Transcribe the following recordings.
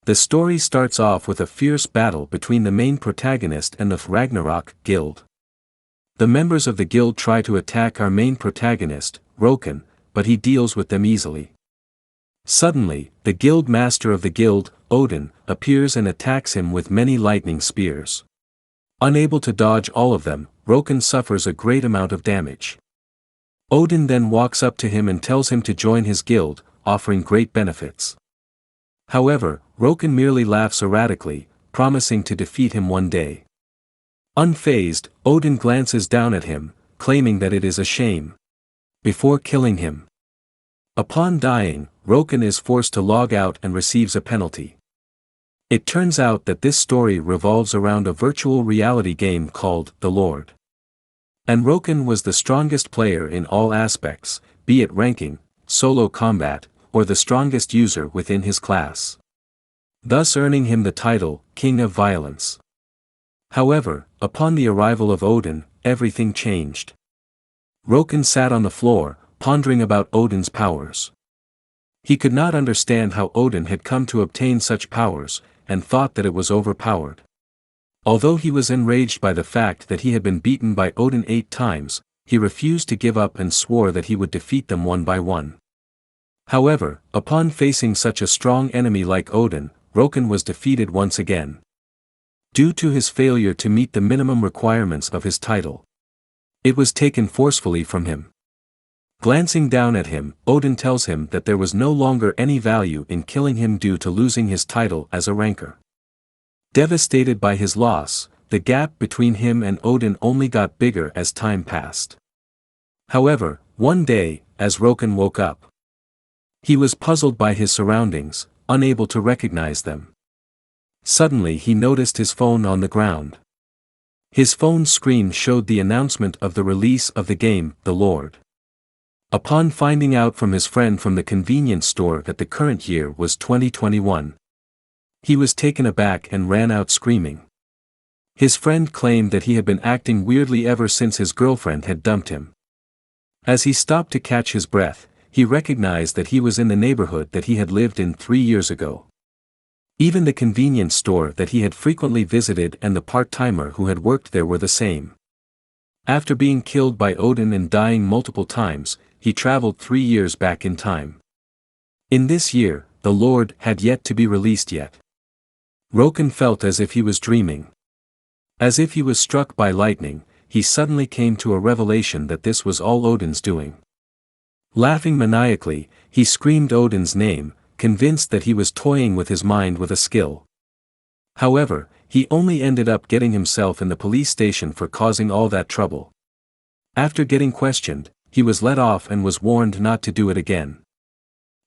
The story starts off with a fierce battle between the main protagonist and the Ragnarok guild. The members of the guild try to attack our main protagonist, Rokan, but he deals with them easily. Suddenly, the guild master of the guild, Odin, appears and attacks him with many lightning spears. Unable to dodge all of them, Rokan suffers a great amount of damage. Odin then walks up to him and tells him to join his guild, offering great benefits. However, Rokan merely laughs erratically, promising to defeat him one day. Unfazed, Odin glances down at him, claiming that it is a shame. Before killing him. Upon dying, Rokan is forced to log out and receives a penalty. It turns out that this story revolves around a virtual reality game called The Lord. And Rokan was the strongest player in all aspects, be it ranking, solo combat, or the strongest user within his class. Thus earning him the title, King of Violence. However, upon the arrival of Odin, everything changed. Rokan sat on the floor, pondering about Odin's powers. He could not understand how Odin had come to obtain such powers, and thought that it was overpowered. Although he was enraged by the fact that he had been beaten by Odin 8 times, he refused to give up and swore that he would defeat them one by one. However, upon facing such a strong enemy like Odin, Rokan was defeated once again. Due to his failure to meet the minimum requirements of his title. It was taken forcefully from him. Glancing down at him, Odin tells him that there was no longer any value in killing him due to losing his title as a ranker. Devastated by his loss, the gap between him and Odin only got bigger as time passed. However, one day, as Rokan woke up, he was puzzled by his surroundings, unable to recognize them. Suddenly he noticed his phone on the ground. His phone's screen showed the announcement of the release of the game, The Lord. Upon finding out from his friend from the convenience store that the current year was 2021, he was taken aback and ran out screaming. His friend claimed that he had been acting weirdly ever since his girlfriend had dumped him. As he stopped to catch his breath, he recognized that he was in the neighborhood that he had lived in 3 years ago. Even the convenience store that he had frequently visited and the part-timer who had worked there were the same. After being killed by Odin and dying multiple times, he traveled 3 years back in time. In this year, the Lord had yet to be released yet. Rokan felt as if he was dreaming. As if he was struck by lightning, he suddenly came to a revelation that this was all Odin's doing. Laughing maniacally, he screamed Odin's name, convinced that he was toying with his mind with a skill. However, he only ended up getting himself in the police station for causing all that trouble. After getting questioned, he was let off and was warned not to do it again.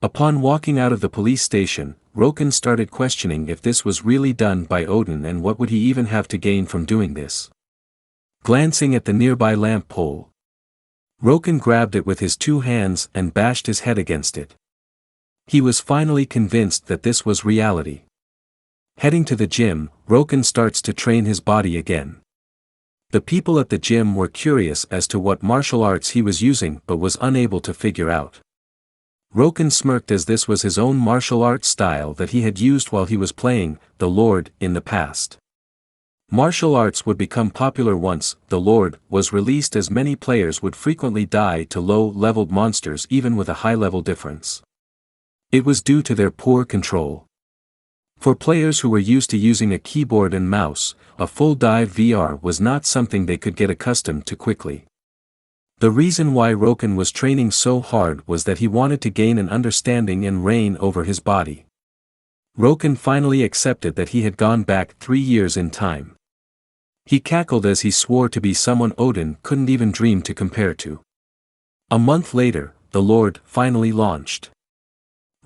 Upon walking out of the police station, Rokan started questioning if this was really done by Odin and what would he even have to gain from doing this. Glancing at the nearby lamp pole, Rokan grabbed it with his 2 hands and bashed his head against it. He was finally convinced that this was reality. Heading to the gym, Rokan starts to train his body again. The people at the gym were curious as to what martial arts he was using but was unable to figure out. Rokan smirked as this was his own martial arts style that he had used while he was playing The Lord in the past. Martial arts would become popular once The Lord was released, as many players would frequently die to low-leveled monsters even with a high-level difference. It was due to their poor control. For players who were used to using a keyboard and mouse, a full dive VR was not something they could get accustomed to quickly. The reason why Rokan was training so hard was that he wanted to gain an understanding and reign over his body. Rokan finally accepted that he had gone back 3 years in time. He cackled as he swore to be someone Odin couldn't even dream to compare to. A month later, The Lord finally launched.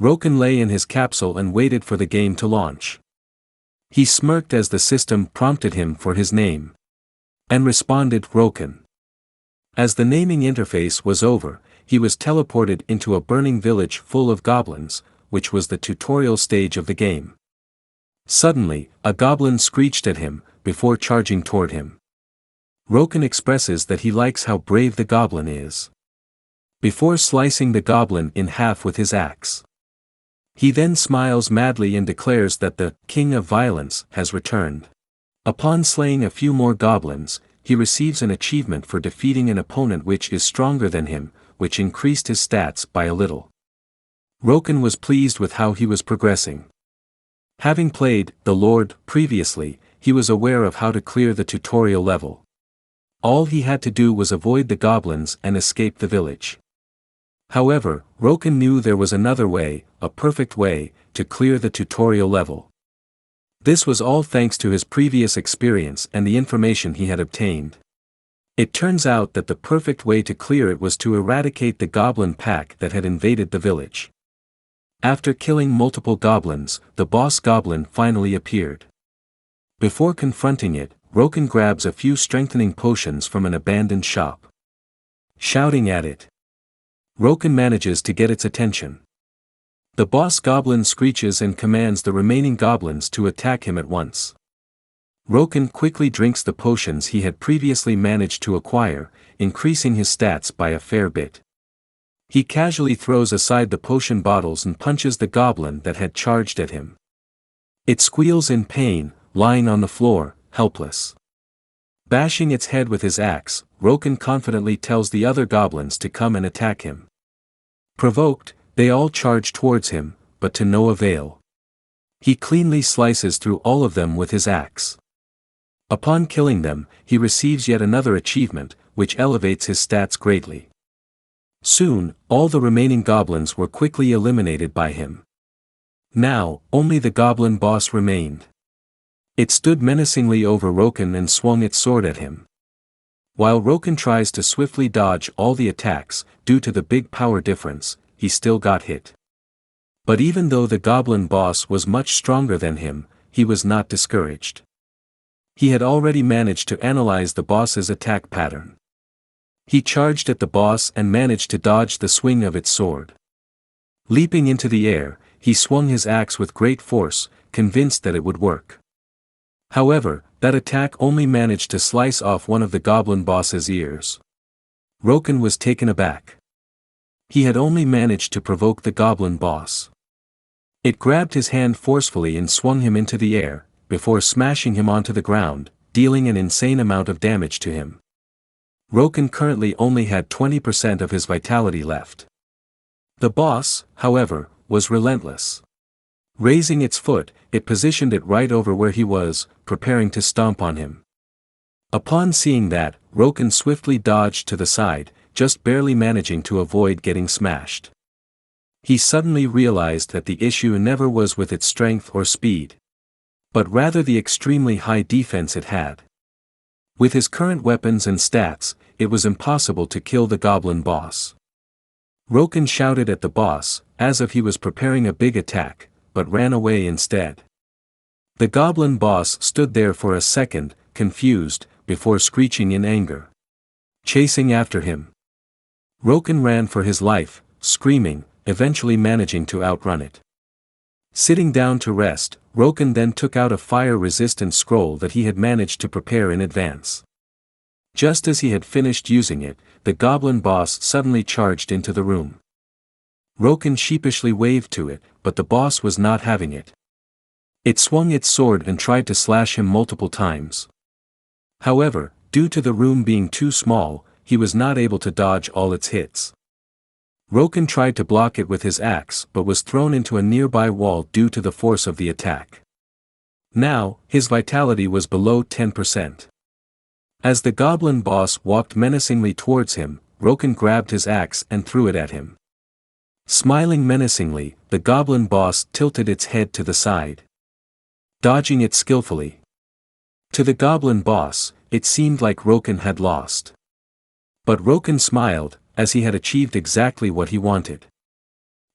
Rokan lay in his capsule and waited for the game to launch. He smirked as the system prompted him for his name. And responded Rokan. As the naming interface was over, he was teleported into a burning village full of goblins, which was the tutorial stage of the game. Suddenly, a goblin screeched at him, before charging toward him. Rokan expresses that he likes how brave the goblin is. Before slicing the goblin in half with his axe. He then smiles madly and declares that the King of Violence has returned. Upon slaying a few more goblins, he receives an achievement for defeating an opponent which is stronger than him, which increased his stats by a little. Rokan was pleased with how he was progressing. Having played The Lord previously, he was aware of how to clear the tutorial level. All he had to do was avoid the goblins and escape the village. However, Rokan knew there was another way, a perfect way, to clear the tutorial level. This was all thanks to his previous experience and the information he had obtained. It turns out that the perfect way to clear it was to eradicate the goblin pack that had invaded the village. After killing multiple goblins, the boss goblin finally appeared. Before confronting it, Rokan grabs a few strengthening potions from an abandoned shop. Shouting at it, Rokan manages to get its attention. The boss goblin screeches and commands the remaining goblins to attack him at once. Rokan quickly drinks the potions he had previously managed to acquire, increasing his stats by a fair bit. He casually throws aside the potion bottles and punches the goblin that had charged at him. It squeals in pain, lying on the floor, helpless. Bashing its head with his axe, Rokan confidently tells the other goblins to come and attack him. Provoked, they all charge towards him, but to no avail. He cleanly slices through all of them with his axe. Upon killing them, he receives yet another achievement, which elevates his stats greatly. Soon, all the remaining goblins were quickly eliminated by him. Now, only the goblin boss remained. It stood menacingly over Rokan and swung its sword at him. While Rokan tries to swiftly dodge all the attacks, due to the big power difference, he still got hit. But even though the goblin boss was much stronger than him, he was not discouraged. He had already managed to analyze the boss's attack pattern. He charged at the boss and managed to dodge the swing of its sword. Leaping into the air, he swung his axe with great force, convinced that it would work. However, that attack only managed to slice off one of the goblin boss's ears. Rokan was taken aback. He had only managed to provoke the goblin boss. It grabbed his hand forcefully and swung him into the air, before smashing him onto the ground, dealing an insane amount of damage to him. Rokan currently only had 20% of his vitality left. The boss, however, was relentless. Raising its foot, it positioned it right over where he was, preparing to stomp on him. Upon seeing that, Rokan swiftly dodged to the side, just barely managing to avoid getting smashed. He suddenly realized that the issue never was with its strength or speed, but rather the extremely high defense it had. With his current weapons and stats, it was impossible to kill the goblin boss. Rokan shouted at the boss, as if he was preparing a big attack, but ran away instead. The goblin boss stood there for a second, confused, before screeching in anger. Chasing after him. Rokan ran for his life, screaming, eventually managing to outrun it. Sitting down to rest, Rokan then took out a fire-resistant scroll that he had managed to prepare in advance. Just as he had finished using it, the goblin boss suddenly charged into the room. Rokan sheepishly waved to it, but the boss was not having it. It swung its sword and tried to slash him multiple times. However, due to the room being too small, he was not able to dodge all its hits. Rokan tried to block it with his axe but was thrown into a nearby wall due to the force of the attack. Now, his vitality was below 10%. As the goblin boss walked menacingly towards him, Rokan grabbed his axe and threw it at him. Smiling menacingly, the goblin boss tilted its head to the side, dodging it skillfully. To the goblin boss, it seemed like Rokan had lost. But Rokan smiled, as he had achieved exactly what he wanted.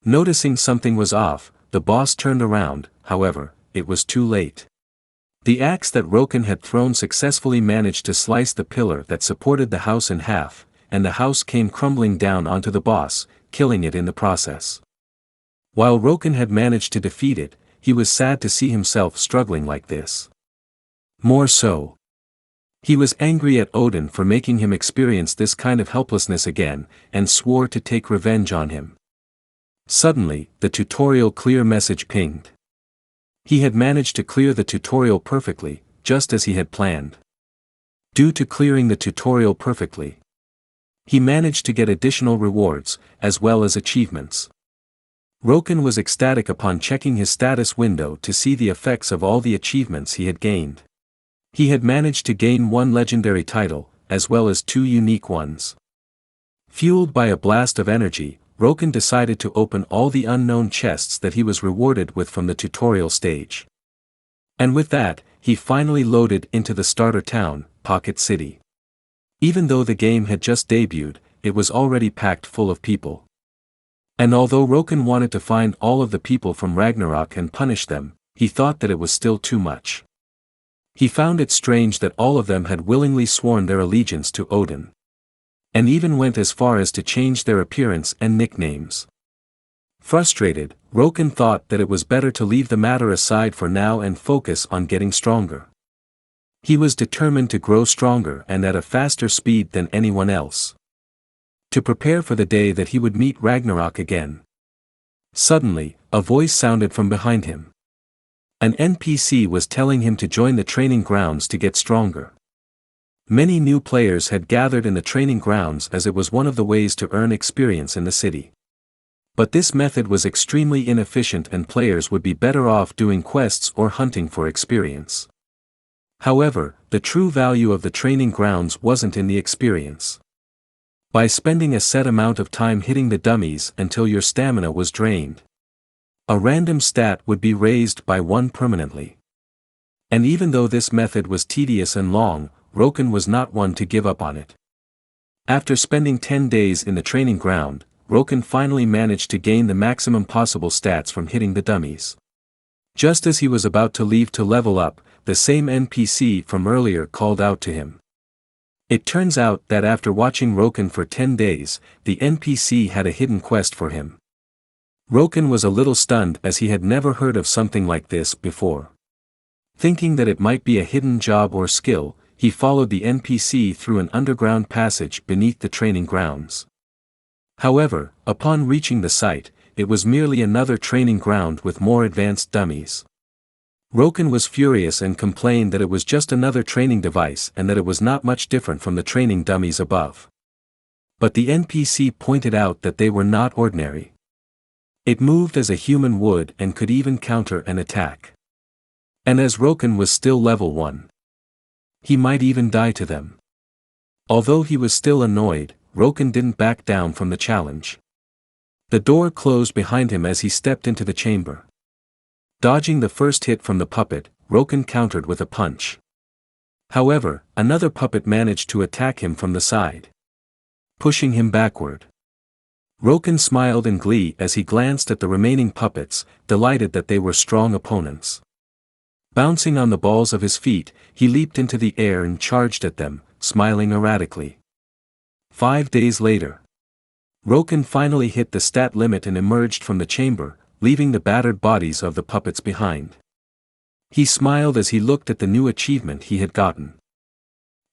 Noticing something was off, the boss turned around, however, it was too late. The axe that Rokan had thrown successfully managed to slice the pillar that supported the house in half, and the house came crumbling down onto the boss, killing it in the process. While Rokan had managed to defeat it, he was sad to see himself struggling like this. More so, he was angry at Odin for making him experience this kind of helplessness again, and swore to take revenge on him. Suddenly, the tutorial clear message pinged. He had managed to clear the tutorial perfectly, just as he had planned. Due to clearing the tutorial perfectly, he managed to get additional rewards, as well as achievements. Rokan was ecstatic upon checking his status window to see the effects of all the achievements he had gained. He had managed to gain 1 legendary title, as well as 2 unique ones. Fueled by a blast of energy, Rokan decided to open all the unknown chests that he was rewarded with from the tutorial stage. And with that, he finally loaded into the starter town, Pocket City. Even though the game had just debuted, it was already packed full of people. And although Rokan wanted to find all of the people from Ragnarok and punish them, he thought that it was still too much. He found it strange that all of them had willingly sworn their allegiance to Odin. And even went as far as to change their appearance and nicknames. Frustrated, Rokan thought that it was better to leave the matter aside for now and focus on getting stronger. He was determined to grow stronger and at a faster speed than anyone else. To prepare for the day that he would meet Ragnarok again. Suddenly, a voice sounded from behind him. An NPC was telling him to join the training grounds to get stronger. Many new players had gathered in the training grounds as it was one of the ways to earn experience in the city. But this method was extremely inefficient and players would be better off doing quests or hunting for experience. However, the true value of the training grounds wasn't in the experience. By spending a set amount of time hitting the dummies until your stamina was drained, a random stat would be raised by 1 permanently. And even though this method was tedious and long, Rokan was not one to give up on it. After spending 10 days in the training ground, Rokan finally managed to gain the maximum possible stats from hitting the dummies. Just as he was about to leave to level up, the same NPC from earlier called out to him. It turns out that after watching Rokan for 10 days, the NPC had a hidden quest for him. Rokan was a little stunned as he had never heard of something like this before. Thinking that it might be a hidden job or skill, he followed the NPC through an underground passage beneath the training grounds. However, upon reaching the site, it was merely another training ground with more advanced dummies. Rokan was furious and complained that it was just another training device and that it was not much different from the training dummies above. But the NPC pointed out that they were not ordinary. It moved as a human would and could even counter an attack. And as Rokan was still level 1, he might even die to them. Although he was still annoyed, Rokan didn't back down from the challenge. The door closed behind him as he stepped into the chamber. Dodging the first hit from the puppet, Rokan countered with a punch. However, another puppet managed to attack him from the side, pushing him backward. Rokan smiled in glee as he glanced at the remaining puppets, delighted that they were strong opponents. Bouncing on the balls of his feet, he leaped into the air and charged at them, smiling erratically. 5 days later, Rokan finally hit the stat limit and emerged from the chamber, leaving the battered bodies of the puppets behind. He smiled as he looked at the new achievement he had gotten.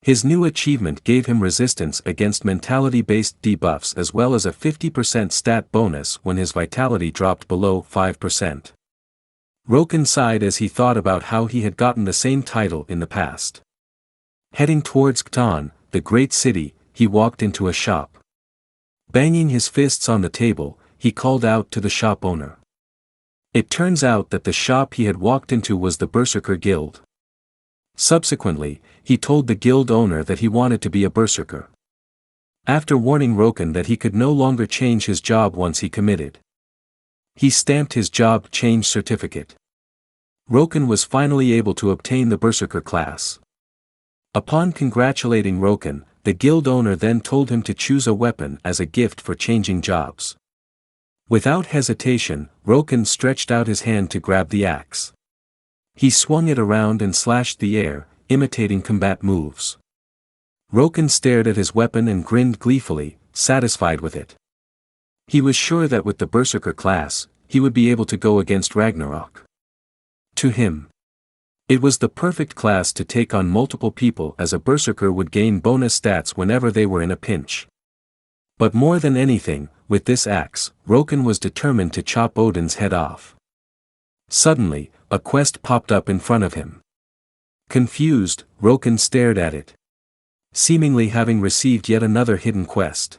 His new achievement gave him resistance against mentality-based debuffs as well as a 50% stat bonus when his vitality dropped below 5%. Rokan sighed as he thought about how he had gotten the same title in the past. Heading towards Khtan, the great city, he walked into a shop. Banging his fists on the table, he called out to the shop owner. It turns out that the shop he had walked into was the Berserker Guild. Subsequently, he told the guild owner that he wanted to be a berserker. After warning Rokan that he could no longer change his job once he committed, he stamped his job change certificate. Rokan was finally able to obtain the Berserker class. Upon congratulating Rokan, the guild owner then told him to choose a weapon as a gift for changing jobs. Without hesitation, Rokan stretched out his hand to grab the axe. He swung it around and slashed the air, imitating combat moves. Rokan stared at his weapon and grinned gleefully, satisfied with it. He was sure that with the Berserker class, he would be able to go against Ragnarok. To him, it was the perfect class to take on multiple people as a berserker would gain bonus stats whenever they were in a pinch. But more than anything, with this axe, Rokan was determined to chop Odin's head off. Suddenly, a quest popped up in front of him. Confused, Rokan stared at it. Seemingly having received yet another hidden quest.